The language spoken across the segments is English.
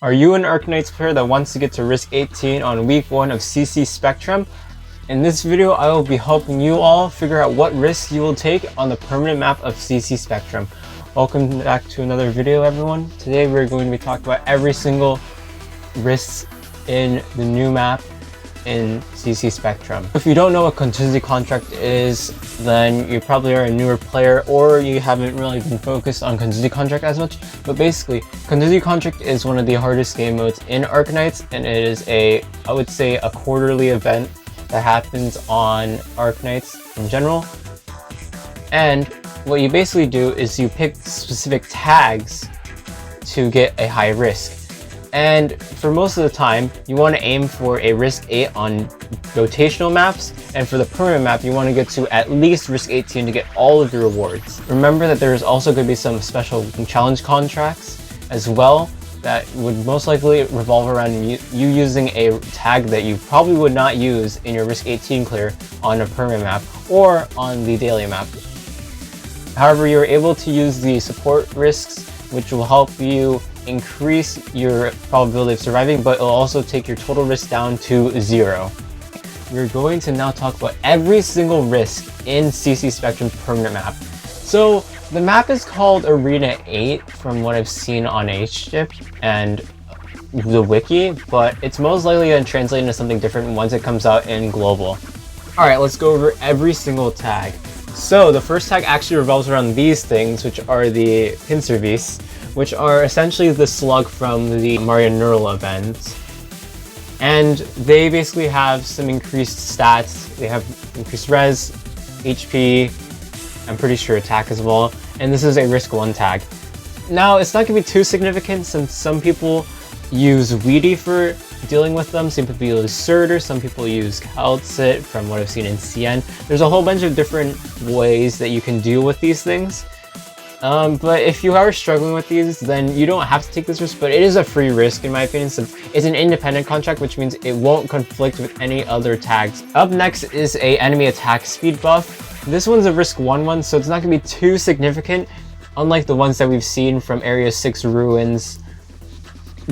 Are you an Arknights player that wants to get to risk 18 on week 1 of CC Spectrum? In this video, I will be helping you all figure out what risks you will take on the permanent map of CC Spectrum. Welcome back to another video, everyone. Today we're going to be talking about every single risk in the new map in CC Spectrum. If you don't know what Contingency Contract is, then you probably are a newer player or you haven't really been focused on Contingency Contract as much. But basically, Contingency Contract is one of the hardest game modes in Arknights, and it is I would say a quarterly event that happens on Arknights in general. And what you basically do is you pick specific tags to get a high risk. And for most of the time, you want to aim for a risk 8 on rotational maps, and for the permanent map, you want to get to at least risk 18 to get all of the rewards. Remember that there is also going to be some special challenge contracts as well that would most likely revolve around you using a tag that you probably would not use in your risk 18 clear on a permanent map or on the daily map. However, you're able to use the support risks, which will help you increase your probability of surviving, but it'll also take your total risk down to 0. We're going to now talk about every single risk in CC Spectrum permanent map. So the map is called Arena 8 from what I've seen on HDIP and the wiki, but it's most likely going to translate into something different once it comes out in global. Alright, let's go over every single tag. So the first tag actually revolves around these things, which are the pincer beasts, which are essentially the slug from the Mario Neural event. And they basically have some increased stats. They have increased res, HP, I'm pretty sure attack as well. And this is a risk 1 tag. Now, it's not going to be too significant since some people use Weedy for dealing with them. Some people use Surtur, some people use Calcit from what I've seen in CN. There's a whole bunch of different ways that you can deal with these things. But if you are struggling with these, then you don't have to take this risk, but it is a free risk in my opinion. So it's an independent contract, which means it won't conflict with any other tags. Up next is a enemy attack speed buff. This one's a risk 1, so it's not going to be too significant, unlike the ones that we've seen from Area 6 Ruins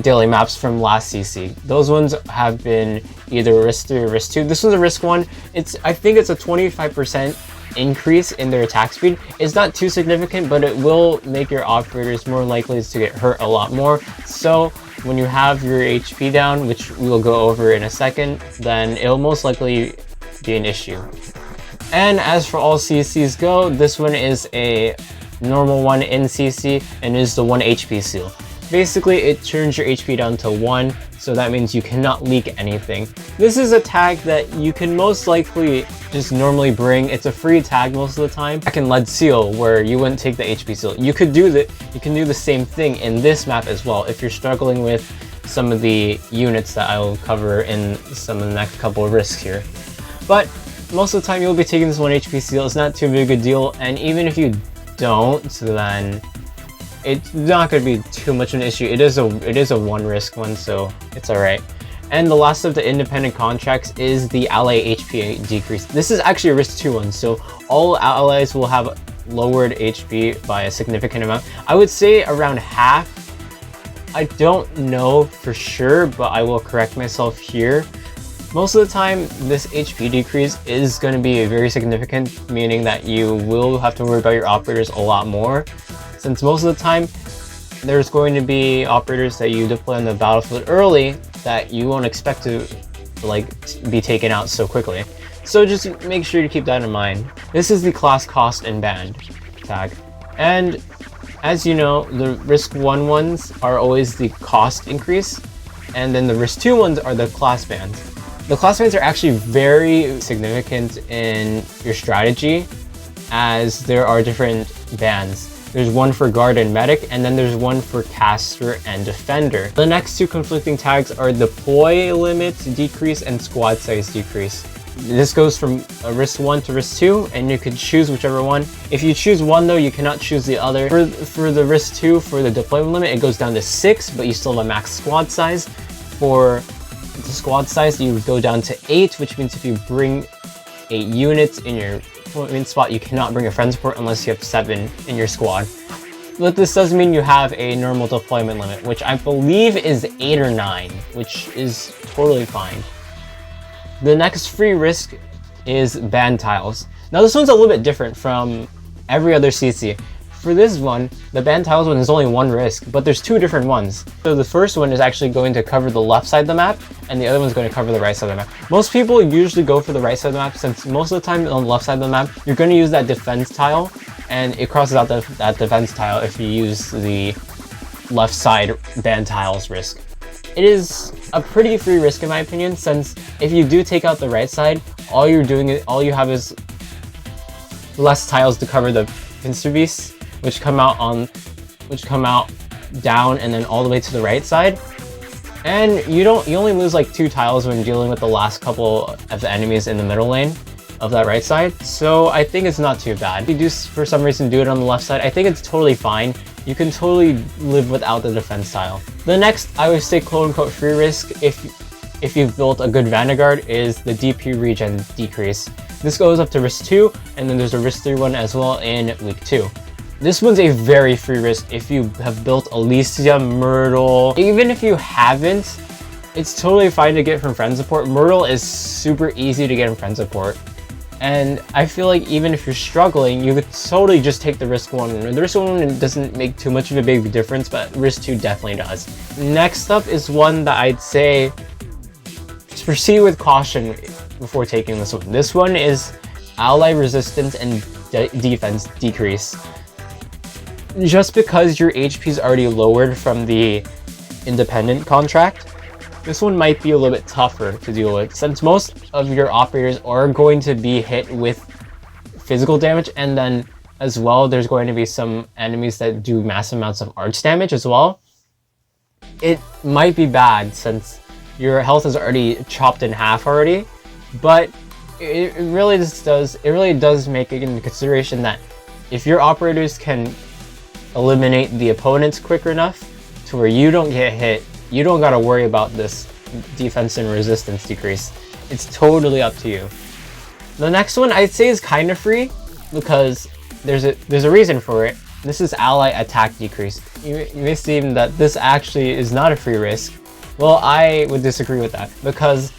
daily maps from last CC. Those ones have been either risk 3 or risk 2. This one's a risk 1. I think it's a 25% increase in their attack speed. It's not too significant, but it will make your operators more likely to get hurt a lot more. So when you have your HP down, which we will go over in a second, then it'll most likely be an issue. And as for all CCs go, this one is a normal one in CC and is the 1 HP seal. Basically, it turns your HP down to 1, so that means you cannot leak anything. This is a tag that you can most likely just normally bring. It's a free tag most of the time. Back in Lead Seal, where you wouldn't take the HP seal, you can do the same thing in this map as well if you're struggling with some of the units that I will cover in some of the next couple of risks here. But most of the time, you'll be taking this 1 HP seal. It's not too big a deal, and even if you don't, then it's not going to be too much of an issue. It is a 1 risk one, so it's alright. And the last of the independent contracts is the ally HP decrease. This is actually a risk 2 one, so all allies will have lowered HP by a significant amount. I would say around half. I don't know for sure, but I will correct myself here. Most of the time, this HP decrease is going to be very significant, meaning that you will have to worry about your operators a lot more. Since most of the time, there's going to be operators that you deploy on the battlefield early that you won't expect to be taken out so quickly. So just make sure to keep that in mind. This is the class cost and band tag. And as you know, the risk 1 ones are always the cost increase, and then the risk 2 ones are the class bands. The class bands are actually very significant in your strategy, as there are different bands. There's one for guard and medic, and then there's one for caster and defender. The next 2 conflicting tags are deploy limit decrease and squad size decrease. This goes from a risk 1 to risk 2, and you can choose whichever one. If you choose one though, you cannot choose the other. For the risk 2, for the deployment limit, it goes down to 6, but you still have a max squad size. For the squad size, you go down to 8, which means if you bring 8 units in your deployment spot, you cannot bring a friend support unless you have 7 in your squad. But this does mean you have a normal deployment limit, which I believe is 8 or 9, which is totally fine. The next free risk is band tiles. Now this one's a little bit different from every other CC. For this one, the band tiles one is only one risk, but there's two different ones. So the first one is actually going to cover the left side of the map, and the other one's going to cover the right side of the map. Most people usually go for the right side of the map, since most of the time on the left side of the map, you're going to use that defense tile, and it crosses out that defense tile if you use the left side band tiles risk. It is a pretty free risk in my opinion, since if you do take out the right side, all you have is less tiles to cover the pincer beasts, which come out down and then all the way to the right side. And you only lose like 2 tiles when dealing with the last couple of the enemies in the middle lane of that right side. So I think it's not too bad. If you do for some reason do it on the left side, I think it's totally fine. You can totally live without the defense tile. The next, I would say quote unquote free risk, if you've built a good Vanguard, is the DP regen decrease. This goes up to risk 2, and then there's a risk 3 one as well in week 2. This one's a very free risk if you have built Elysia, Myrtle. Even if you haven't, it's totally fine to get from friend support. Myrtle is super easy to get in friend support. And I feel like even if you're struggling, you could totally just take the risk 1. The risk 1 doesn't make too much of a big difference, but risk 2 definitely does. Next up is one that I'd say just proceed with caution before taking this one. This one is ally resistance and defense decrease. Just because your HP is already lowered from the independent contract, this one might be a little bit tougher to deal with, since most of your operators are going to be hit with physical damage, and then as well there's going to be some enemies that do massive amounts of arch damage as well. It might be bad since your health is already chopped in half already, but it really does make it into consideration that if your operators can eliminate the opponents quicker enough to where you don't get hit, you don't gotta worry about this defense and resistance decrease. It's totally up to you. The next one I'd say is kind of free because there's a reason for it. This is ally attack decrease. You may seem that this actually is not a free risk. Well, I would disagree with that, because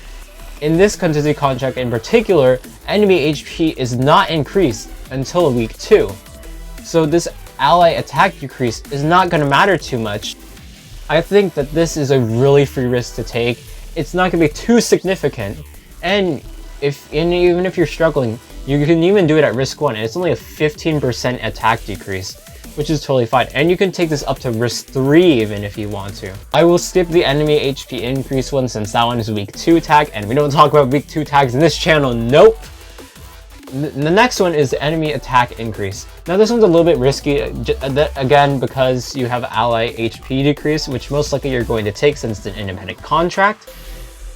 in this contingency contract in particular, enemy HP is not increased until week 2. So this ally attack decrease is not going to matter too much. I think that this is a really free risk to take. It's not going to be too significant, and even if you're struggling, you can even do it at risk 1, and it's only a 15% attack decrease, which is totally fine. And you can take this up to risk 3 even if you want to. I will skip the enemy HP increase one since that one is week 2 tag, and we don't talk about week 2 tags in this channel, nope. The next one is the enemy attack increase. Now this one's a little bit risky, again, because you have ally HP decrease, which most likely you're going to take since it's an independent contract.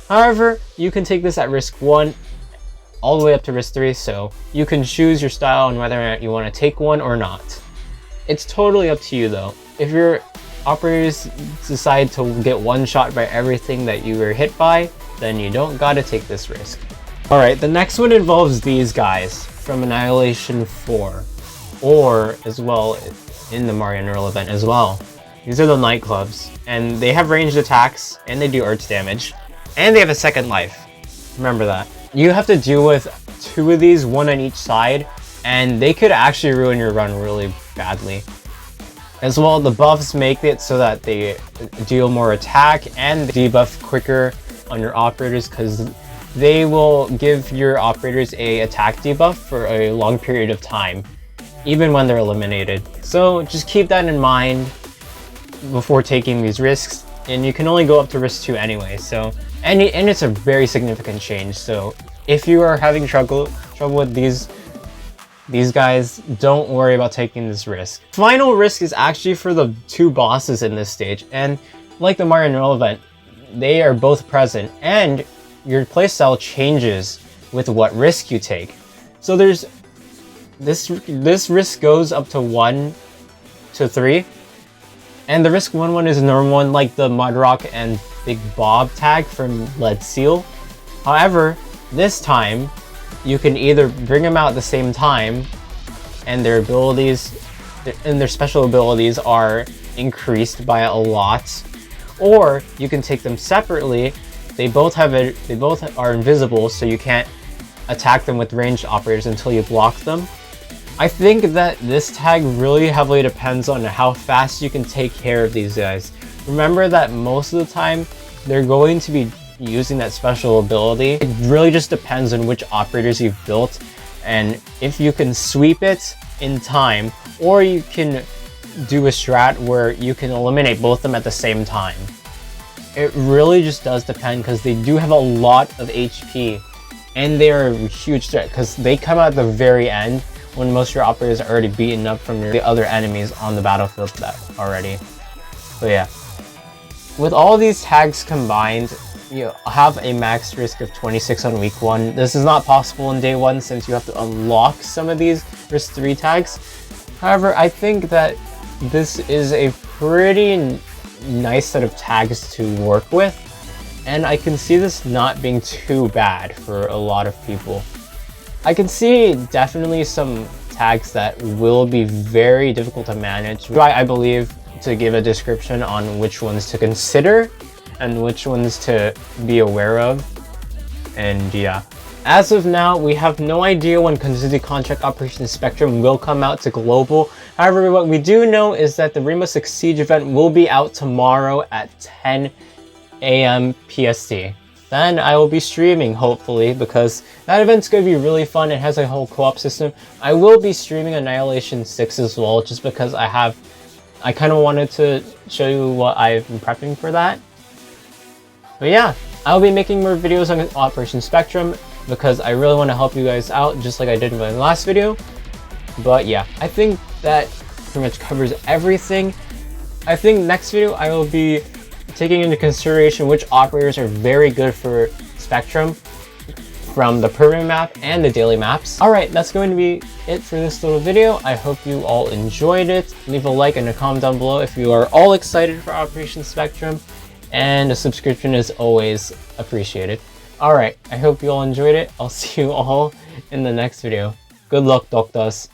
However, you can take this at risk 1 all the way up to risk 3, so you can choose your style on whether or not you want to take one or not. It's totally up to you though. If your operators decide to get one shot by everything that you were hit by, then you don't gotta take this risk. Alright, the next one involves these guys from Annihilation 4, or as well in the Mario Neural event as well. These are the nightclubs, and they have ranged attacks, and they do arch damage, and they have a second life. Remember that. You have to deal with 2 of these, 1 on each side, and they could actually ruin your run really badly. As well, the buffs make it so that they deal more attack and debuff quicker on your operators, because they will give your operators a attack debuff for a long period of time, even when they're eliminated. So just keep that in mind before taking these risks, and you can only go up to risk 2 anyway. So and it's a very significant change. So if you are having trouble with these guys, don't worry about taking this risk. Final risk is actually for the 2 bosses in this stage, and like the Mario Neural event, they are both present, and your playstyle changes with what risk you take. So there's this risk goes up to 1 to 3, and the risk 1 is a normal one, like the Mudrock and Big Bob tag from Lead Seal. However, this time you can either bring them out at the same time, and their abilities and their special abilities are increased by a lot. Or you can take them separately. They both are invisible, so you can't attack them with ranged operators until you block them. I think that this tag really heavily depends on how fast you can take care of these guys. Remember that most of the time they're going to be using that special ability. It really just depends on which operators you've built and if you can sweep it in time, or you can do a strat where you can eliminate both of them at the same time. It really just does depend, because they do have a lot of HP and they are a huge threat because they come out at the very end when most of your operators are already beaten up from the other enemies on the battlefield already. So yeah, with all these tags combined, you have a max risk of 26 on week 1. This is not possible in day 1 since you have to unlock some of these risk 3 tags. However, I think that this is a pretty nice set of tags to work with, and I can see this not being too bad for a lot of people. I can see definitely some tags that will be very difficult to manage. I believe to give a description on which ones to consider and which ones to be aware of. And yeah, as of now, we have no idea when Contingency Contract Operation Spectrum will come out to global. However, what we do know is that the Rainbow Six Siege event will be out tomorrow at 10 AM PST. Then I will be streaming, hopefully, because that event's going to be really fun. It has a whole co-op system. I will be streaming Annihilation 6 as well, just because I kind of wanted to show you what I've been prepping for that. But yeah, I'll be making more videos on Operation Spectrum because I really want to help you guys out, just like I did in my last video. But yeah, I think that pretty much covers everything. I think next video I will be taking into consideration which operators are very good for Spectrum from the permanent map and the daily maps. Alright, that's going to be it for this little video. I hope you all enjoyed it. Leave a like and a comment down below if you are all excited for Operation Spectrum, and a subscription is always appreciated. Alright, I hope you all enjoyed it. I'll see you all in the next video. Good luck, doctors.